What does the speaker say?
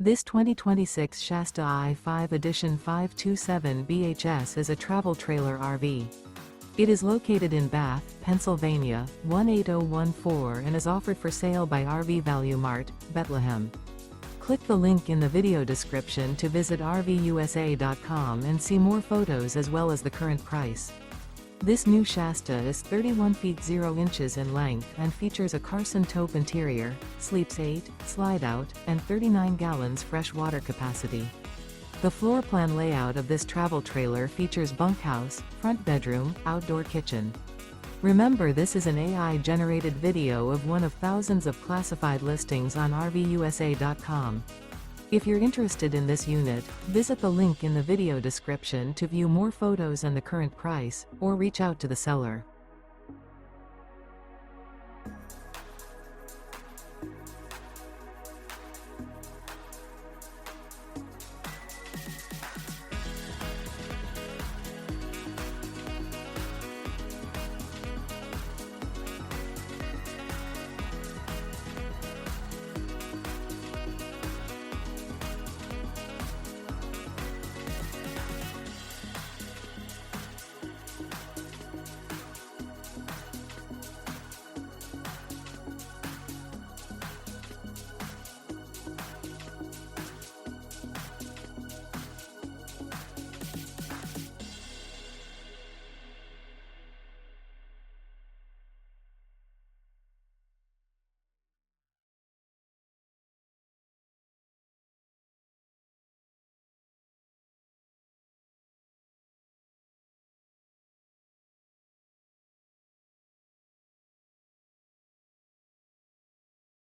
This 2026 Shasta I-5 Edition 527 BHS is a travel trailer RV. It is located in Bath, Pennsylvania, 18014 and is offered for sale by RV Value Mart, Behtlehem. Click the link in the video description to visit RVUSA.com and see more photos as well as the current price. This new Shasta is 31 feet 0 inches in length and features a Carson Taupe interior, sleeps 8, Slideout, and 39 gallons fresh water capacity. The floor plan layout of this travel trailer features bunkhouse, front bedroom, outdoor kitchen. Remember, this is an AI-generated video of one of thousands of classified listings on RVUSA.com. If you're interested in this unit, visit the link in the video description to view more photos and the current price, or reach out to the seller.